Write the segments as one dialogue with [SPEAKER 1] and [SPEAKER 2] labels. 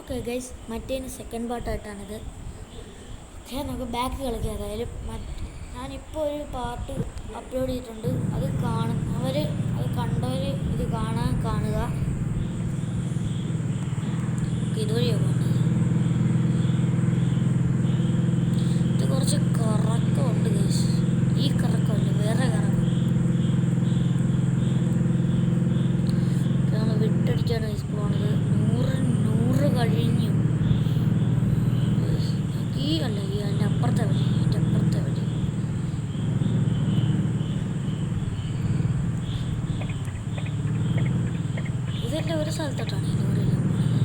[SPEAKER 1] Okay guys, മറ്റേതിന് second പാർട്ടായിട്ടാണിത്. Okay, നമുക്ക് ബാക്ക് കളിക്കാം. ഏതായാലും ഞാനിപ്പോൾ ഒരു പാർട്ട് അപ്ലോഡ് ചെയ്തിട്ടുണ്ട്. അത് അത് കണ്ടവർ ഇത് കാണുക. ഇതുവഴിയോ പോകേണ്ടത്? ഇത് കുറച്ച് കറക്കമുണ്ട് ഗൈസ്. ഈ കറക്കമല്ല, വേറെ കറക്കം. നമ്മൾ വിട്ടടിച്ചാണ് ഗൈസ് പോണത്. 100 കഴിഞ്ഞു. ഈ അല്ല അപ്പുറത്തെ വഴി, എൻ്റെ അപ്പുറത്തെ വഴി. ഇതെല്ലാം ഒരു സ്ഥലത്തോട്ടാണ് ഈ ലോറിയെല്ലാം പോണത്.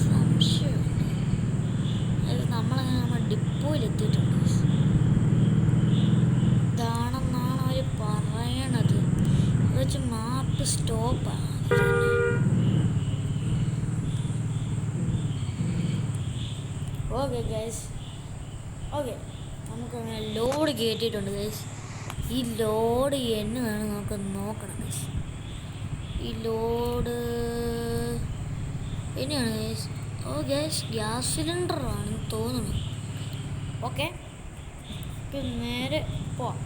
[SPEAKER 1] സംശയമുണ്ട്. അതായത് നമ്മൾ ഡിപ്പോയിലെത്തിയിട്ടുണ്ട്. ഇതാണെന്നാണ് അവർ പറയണത്. അത് വെച്ച് മാപ്പ് സ്റ്റോപ്പാണ്. ഓക്കെ ഗൈസ്, ഓക്കെ, നമുക്ക് ലോഡ് കയറ്റിയിട്ടുണ്ട് ഗൈസ്. ഈ ലോഡ് എന്നതാണ് നമുക്ക് നോക്കണം ഗൈസ്. ഈ ലോഡ് എന്നെയാണ് ഗൈസ്. ഓ ഗൈസ്, ഗ്യാസ് സിലിണ്ടറാണെന്ന് തോന്നുന്നു. ഓക്കെ, പിന്നെ നേരെ പോവാം.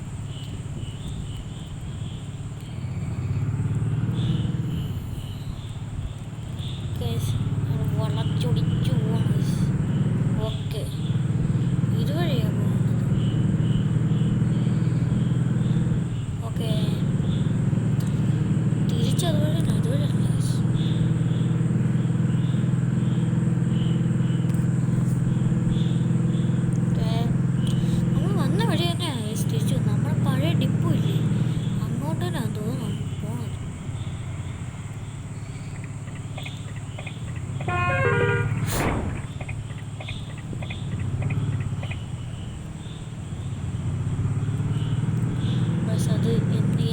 [SPEAKER 1] ഗൈസ്, വളച്ചൊടിച്ചു പോവാണ് ഗൈസ്. ഓക്കെ, ഇതുവഴിയാണ് പോകുന്നത്. ഓക്കെ, തിരിച്ചതുവഴിയാണ്. ഇതുവഴിയാണ് ഗൈസ്. ഓക്കെ, നമ്മൾ വന്ന വഴി തന്നെയാണ് ഗൈസ്. തിരിച്ചു നമ്മുടെ പഴയ ഡിപ്പോ ഇല്ലേ, അങ്ങോട്ട് തന്നെയാണ് തോന്നുന്നു പോണത്. അത്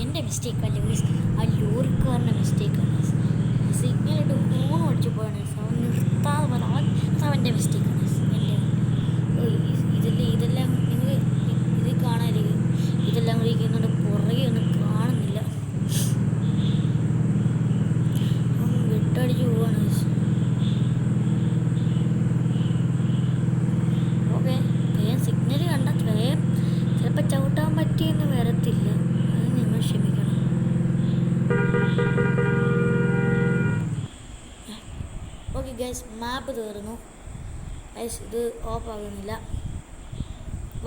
[SPEAKER 1] എൻ്റെ മിസ്റ്റേക്കല്ല ഗൈസ്, ആ ലോറിക്കാരൻ്റെ മിസ്റ്റേക്കാണ്. സിഗ്നലിട്ട് ഫോൺ അടിച്ചു പോയാണ്. അവൻ നിർത്താതെ പോലെ അവൻ്റെ മിസ്റ്റേക്കാണ്. ഇതെല്ലാം നിങ്ങൾ ഇത് കാണാതിരിക്കും. ഇതെല്ലാം കൂടി ഇരിക്കുന്നുണ്ട്. പുറകെ ഒന്നും കാണുന്നില്ല. വിട്ടടിച്ച് പോവാണ്. ഓക്കെ, വേഗം സിഗ്നൽ കണ്ടാൽ വേഗം ചിലപ്പോൾ ചവിട്ടാൻ പറ്റിയെന്ന് വരത്തില്ല. അത് നിങ്ങൾ ക്ഷമിക്കണം. ഓക്കെ ഗൈസ്, മാപ്പ് തീർന്നു ഗൈസ്. ഇത് ഓഫ് ആകുന്നില്ല.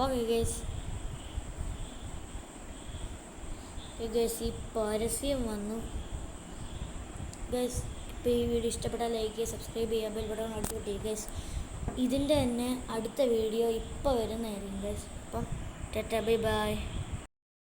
[SPEAKER 1] ഓക്കെ ഗൈസ്, ഈ പരസ്യം വന്നു ഗൈസ്. ഇപ്പോൾ ഈ വീഡിയോ ഇഷ്ടപ്പെട്ടാൽ ലൈക്ക് ചെയ്യുക, സബ്സ്ക്രൈബ് ചെയ്യുക, ബെൽ ബട്ടൺ അടിച്ചു ചെയ്യുക ഗൈസ്. ഇതിൻ്റെ തന്നെ അടുത്ത വീഡിയോ ഇപ്പോൾ വരുന്നതായിരിക്കും ഗൈസ്. അപ്പം ടാറ്റാ, ബൈ ബൈ.